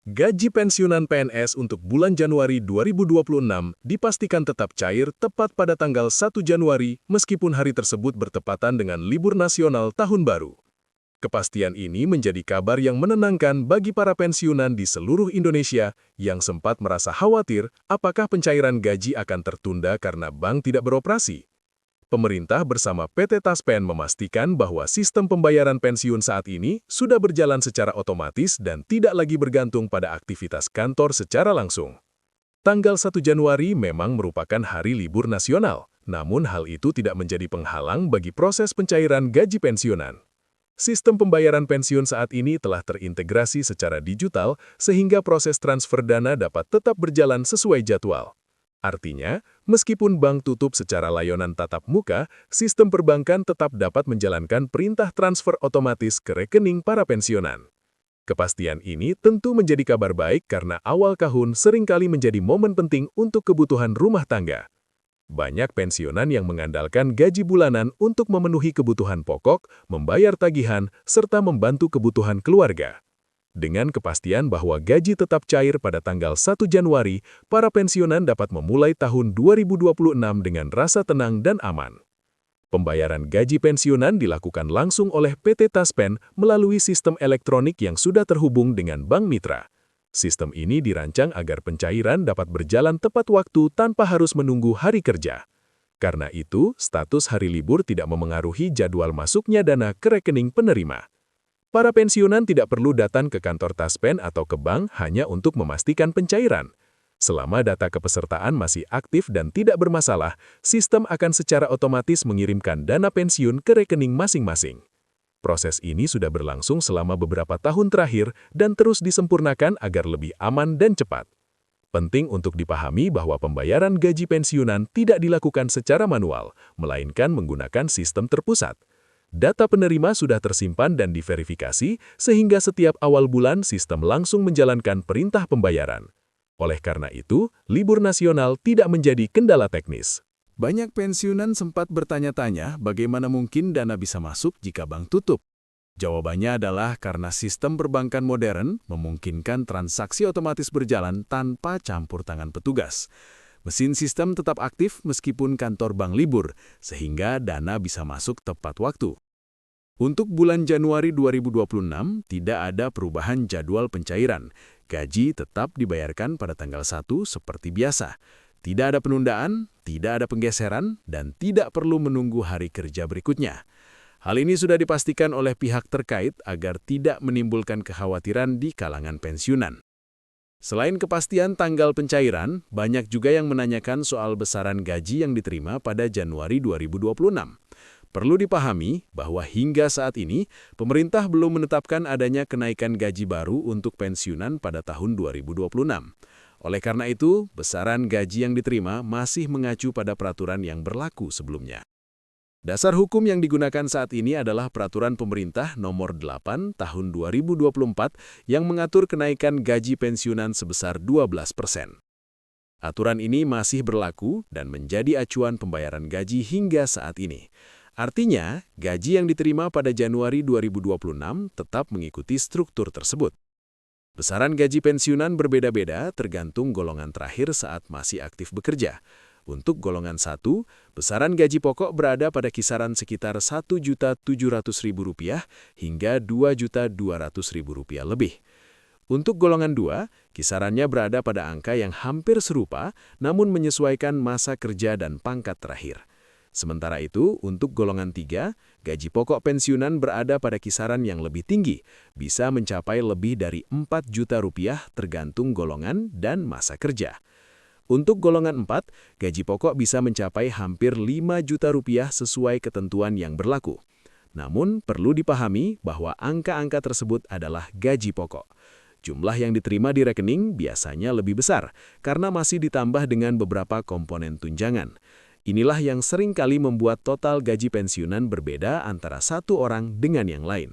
Gaji pensiunan PNS untuk bulan Januari 2026 dipastikan tetap cair tepat pada tanggal 1 Januari meskipun hari tersebut bertepatan dengan libur nasional Tahun Baru. Kepastian ini menjadi kabar yang menenangkan bagi para pensiunan di seluruh Indonesia yang sempat merasa khawatir apakah pencairan gaji akan tertunda karena bank tidak beroperasi. Pemerintah bersama PT Taspen memastikan bahwa sistem pembayaran pensiun saat ini sudah berjalan secara otomatis dan tidak lagi bergantung pada aktivitas kantor secara langsung. Tanggal 1 Januari memang merupakan hari libur nasional, namun hal itu tidak menjadi penghalang bagi proses pencairan gaji pensiunan. Sistem pembayaran pensiun saat ini telah terintegrasi secara digital sehingga proses transfer dana dapat tetap berjalan sesuai jadwal. Artinya, meskipun bank tutup secara layanan tatap muka, sistem perbankan tetap dapat menjalankan perintah transfer otomatis ke rekening para pensiunan. Kepastian ini tentu menjadi kabar baik karena awal tahun seringkali menjadi momen penting untuk kebutuhan rumah tangga. Banyak pensiunan yang mengandalkan gaji bulanan untuk memenuhi kebutuhan pokok, membayar tagihan, serta membantu kebutuhan keluarga. Dengan kepastian bahwa gaji tetap cair pada tanggal 1 Januari, para pensiunan dapat memulai tahun 2026 dengan rasa tenang dan aman. Pembayaran gaji pensiunan dilakukan langsung oleh PT Taspen melalui sistem elektronik yang sudah terhubung dengan Bank Mitra. Sistem ini dirancang agar pencairan dapat berjalan tepat waktu tanpa harus menunggu hari kerja. Karena itu, status hari libur tidak memengaruhi jadwal masuknya dana ke rekening penerima. Para pensiunan tidak perlu datang ke kantor Taspen atau ke bank hanya untuk memastikan pencairan. Selama data kepesertaan masih aktif dan tidak bermasalah, sistem akan secara otomatis mengirimkan dana pensiun ke rekening masing-masing. Proses ini sudah berlangsung selama beberapa tahun terakhir dan terus disempurnakan agar lebih aman dan cepat. Penting untuk dipahami bahwa pembayaran gaji pensiunan tidak dilakukan secara manual, melainkan menggunakan sistem terpusat. Data penerima sudah tersimpan dan diverifikasi, sehingga setiap awal bulan sistem langsung menjalankan perintah pembayaran. Oleh karena itu, libur nasional tidak menjadi kendala teknis. Banyak pensiunan sempat bertanya-tanya bagaimana mungkin dana bisa masuk jika bank tutup. Jawabannya adalah karena sistem perbankan modern memungkinkan transaksi otomatis berjalan tanpa campur tangan petugas. Mesin sistem tetap aktif meskipun kantor bank libur, sehingga dana bisa masuk tepat waktu. Untuk bulan Januari 2026, tidak ada perubahan jadwal pencairan. Gaji tetap dibayarkan pada tanggal 1 seperti biasa. Tidak ada penundaan, tidak ada penggeseran, dan tidak perlu menunggu hari kerja berikutnya. Hal ini sudah dipastikan oleh pihak terkait agar tidak menimbulkan kekhawatiran di kalangan pensiunan. Selain kepastian tanggal pencairan, banyak juga yang menanyakan soal besaran gaji yang diterima pada Januari 2026. Perlu dipahami bahwa hingga saat ini, pemerintah belum menetapkan adanya kenaikan gaji baru untuk pensiunan pada tahun 2026. Oleh karena itu, besaran gaji yang diterima masih mengacu pada peraturan yang berlaku sebelumnya. Dasar hukum yang digunakan saat ini adalah Peraturan Pemerintah Nomor 8 Tahun 2024 yang mengatur kenaikan gaji pensiunan sebesar 12%. Aturan ini masih berlaku dan menjadi acuan pembayaran gaji hingga saat ini. Artinya, gaji yang diterima pada Januari 2026 tetap mengikuti struktur tersebut. Besaran gaji pensiunan berbeda-beda tergantung golongan terakhir saat masih aktif bekerja. Untuk golongan 1, besaran gaji pokok berada pada kisaran sekitar Rp1.700.000 hingga Rp2.200.000 lebih. Untuk golongan 2, kisarannya berada pada angka yang hampir serupa, namun menyesuaikan masa kerja dan pangkat terakhir. Sementara itu, untuk golongan 3, gaji pokok pensiunan berada pada kisaran yang lebih tinggi, bisa mencapai lebih dari Rp4 juta tergantung golongan dan masa kerja. Untuk golongan 4, gaji pokok bisa mencapai hampir Rp5 juta sesuai ketentuan yang berlaku. Namun, perlu dipahami bahwa angka-angka tersebut adalah gaji pokok. Jumlah yang diterima di rekening biasanya lebih besar, karena masih ditambah dengan beberapa komponen tunjangan. Inilah yang sering kali membuat total gaji pensiunan berbeda antara satu orang dengan yang lain.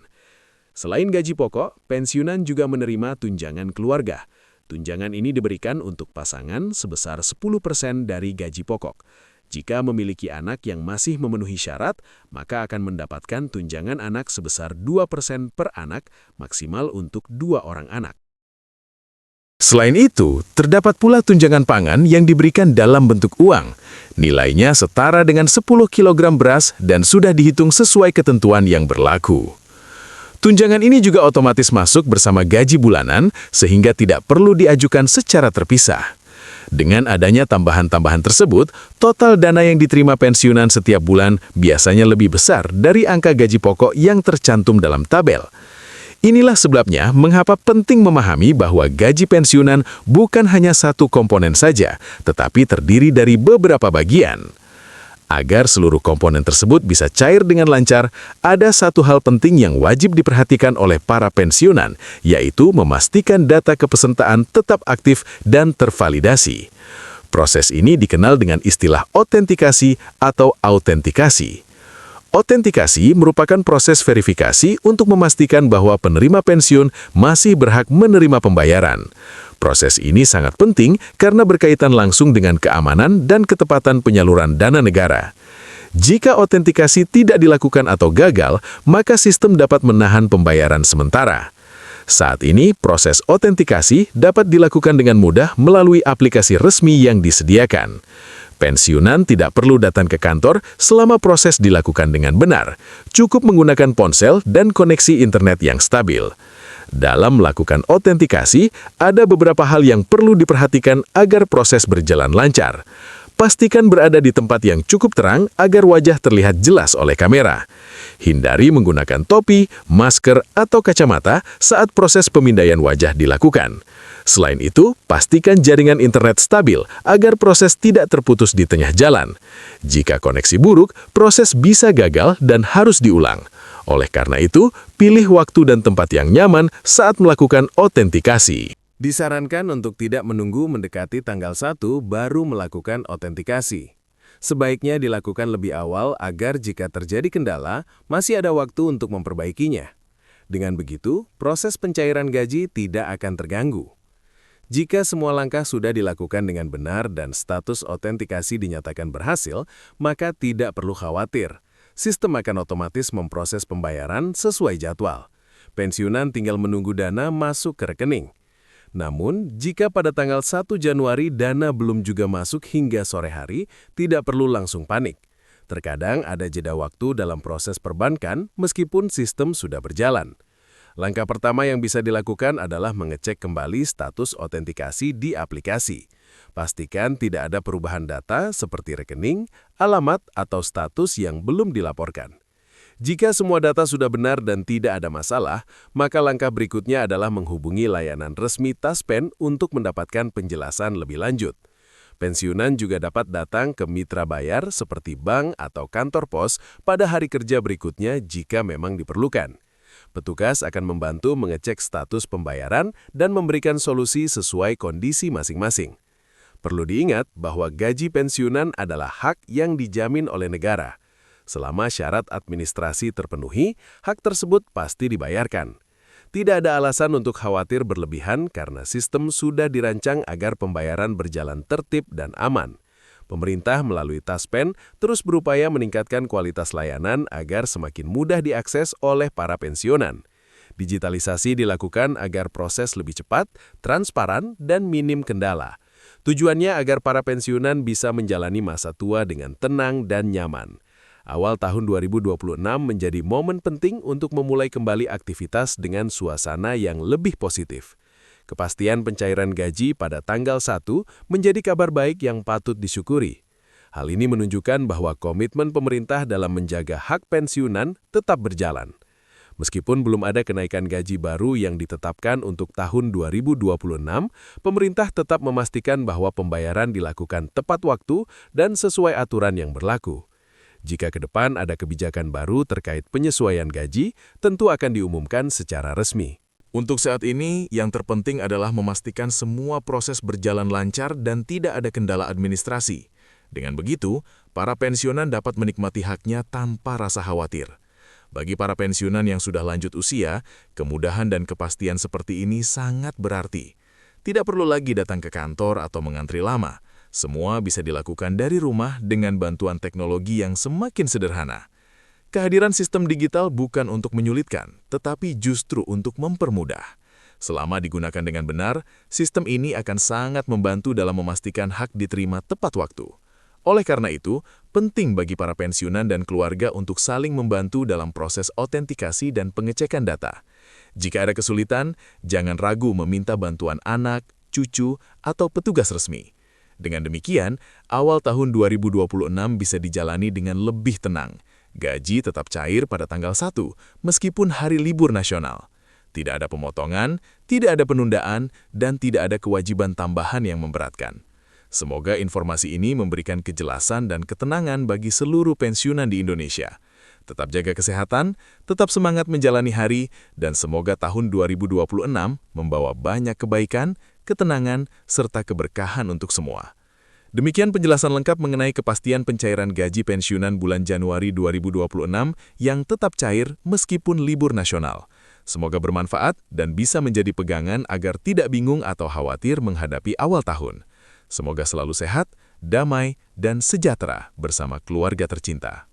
Selain gaji pokok, pensiunan juga menerima tunjangan keluarga. Tunjangan ini diberikan untuk pasangan sebesar 10% dari gaji pokok. Jika memiliki anak yang masih memenuhi syarat, maka akan mendapatkan tunjangan anak sebesar 2% per anak, maksimal untuk 2 orang anak. Selain itu, terdapat pula tunjangan pangan yang diberikan dalam bentuk uang. Nilainya setara dengan 10 kg beras dan sudah dihitung sesuai ketentuan yang berlaku. Tunjangan ini juga otomatis masuk bersama gaji bulanan sehingga tidak perlu diajukan secara terpisah. Dengan adanya tambahan-tambahan tersebut, total dana yang diterima pensiunan setiap bulan biasanya lebih besar dari angka gaji pokok yang tercantum dalam tabel. Inilah sebabnya mengapa penting memahami bahwa gaji pensiunan bukan hanya satu komponen saja, tetapi terdiri dari beberapa bagian. Agar seluruh komponen tersebut bisa cair dengan lancar, ada satu hal penting yang wajib diperhatikan oleh para pensiunan, yaitu memastikan data kepesertaan tetap aktif dan tervalidasi. Proses ini dikenal dengan istilah otentikasi atau autentikasi. Otentikasi merupakan proses verifikasi untuk memastikan bahwa penerima pensiun masih berhak menerima pembayaran. Proses ini sangat penting karena berkaitan langsung dengan keamanan dan ketepatan penyaluran dana negara. Jika otentikasi tidak dilakukan atau gagal, maka sistem dapat menahan pembayaran sementara. Saat ini, proses otentikasi dapat dilakukan dengan mudah melalui aplikasi resmi yang disediakan. Pensiunan tidak perlu datang ke kantor selama proses dilakukan dengan benar. Cukup menggunakan ponsel dan koneksi internet yang stabil. Dalam melakukan otentikasi, ada beberapa hal yang perlu diperhatikan agar proses berjalan lancar. Pastikan berada di tempat yang cukup terang agar wajah terlihat jelas oleh kamera. Hindari menggunakan topi, masker, atau kacamata saat proses pemindaian wajah dilakukan. Selain itu, pastikan jaringan internet stabil agar proses tidak terputus di tengah jalan. Jika koneksi buruk, proses bisa gagal dan harus diulang. Oleh karena itu, pilih waktu dan tempat yang nyaman saat melakukan otentikasi. Disarankan untuk tidak menunggu mendekati tanggal 1 baru melakukan otentikasi. Sebaiknya dilakukan lebih awal agar jika terjadi kendala, masih ada waktu untuk memperbaikinya. Dengan begitu, proses pencairan gaji tidak akan terganggu. Jika semua langkah sudah dilakukan dengan benar dan status otentikasi dinyatakan berhasil, maka tidak perlu khawatir. Sistem akan otomatis memproses pembayaran sesuai jadwal. Pensiunan tinggal menunggu dana masuk ke rekening. Namun, jika pada tanggal 1 Januari dana belum juga masuk hingga sore hari, tidak perlu langsung panik. Terkadang ada jeda waktu dalam proses perbankan meskipun sistem sudah berjalan. Langkah pertama yang bisa dilakukan adalah mengecek kembali status otentikasi di aplikasi. Pastikan tidak ada perubahan data seperti rekening, alamat, atau status yang belum dilaporkan. Jika semua data sudah benar dan tidak ada masalah, maka langkah berikutnya adalah menghubungi layanan resmi Taspen untuk mendapatkan penjelasan lebih lanjut. Pensiunan juga dapat datang ke mitra bayar seperti bank atau kantor pos pada hari kerja berikutnya jika memang diperlukan. Petugas akan membantu mengecek status pembayaran dan memberikan solusi sesuai kondisi masing-masing. Perlu diingat bahwa gaji pensiunan adalah hak yang dijamin oleh negara. Selama syarat administrasi terpenuhi, hak tersebut pasti dibayarkan. Tidak ada alasan untuk khawatir berlebihan karena sistem sudah dirancang agar pembayaran berjalan tertib dan aman. Pemerintah melalui Taspen terus berupaya meningkatkan kualitas layanan agar semakin mudah diakses oleh para pensiunan. Digitalisasi dilakukan agar proses lebih cepat, transparan, dan minim kendala. Tujuannya agar para pensiunan bisa menjalani masa tua dengan tenang dan nyaman. Awal tahun 2026 menjadi momen penting untuk memulai kembali aktivitas dengan suasana yang lebih positif. Kepastian pencairan gaji pada tanggal 1 menjadi kabar baik yang patut disyukuri. Hal ini menunjukkan bahwa komitmen pemerintah dalam menjaga hak pensiunan tetap berjalan. Meskipun belum ada kenaikan gaji baru yang ditetapkan untuk tahun 2026, pemerintah tetap memastikan bahwa pembayaran dilakukan tepat waktu dan sesuai aturan yang berlaku. Jika ke depan ada kebijakan baru terkait penyesuaian gaji, tentu akan diumumkan secara resmi. Untuk saat ini, yang terpenting adalah memastikan semua proses berjalan lancar dan tidak ada kendala administrasi. Dengan begitu, para pensiunan dapat menikmati haknya tanpa rasa khawatir. Bagi para pensiunan yang sudah lanjut usia, kemudahan dan kepastian seperti ini sangat berarti. Tidak perlu lagi datang ke kantor atau mengantri lama. Semua bisa dilakukan dari rumah dengan bantuan teknologi yang semakin sederhana. Kehadiran sistem digital bukan untuk menyulitkan, tetapi justru untuk mempermudah. Selama digunakan dengan benar, sistem ini akan sangat membantu dalam memastikan hak diterima tepat waktu. Oleh karena itu, penting bagi para pensiunan dan keluarga untuk saling membantu dalam proses autentikasi dan pengecekan data. Jika ada kesulitan, jangan ragu meminta bantuan anak, cucu, atau petugas resmi. Dengan demikian, awal tahun 2026 bisa dijalani dengan lebih tenang. Gaji tetap cair pada tanggal 1, meskipun hari libur nasional. Tidak ada pemotongan, tidak ada penundaan, dan tidak ada kewajiban tambahan yang memberatkan. Semoga informasi ini memberikan kejelasan dan ketenangan bagi seluruh pensiunan di Indonesia. Tetap jaga kesehatan, tetap semangat menjalani hari, dan semoga tahun 2026 membawa banyak kebaikan, ketenangan, serta keberkahan untuk semua. Demikian penjelasan lengkap mengenai kepastian pencairan gaji pensiunan bulan Januari 2026 yang tetap cair meskipun libur nasional. Semoga bermanfaat dan bisa menjadi pegangan agar tidak bingung atau khawatir menghadapi awal tahun. Semoga selalu sehat, damai, dan sejahtera bersama keluarga tercinta.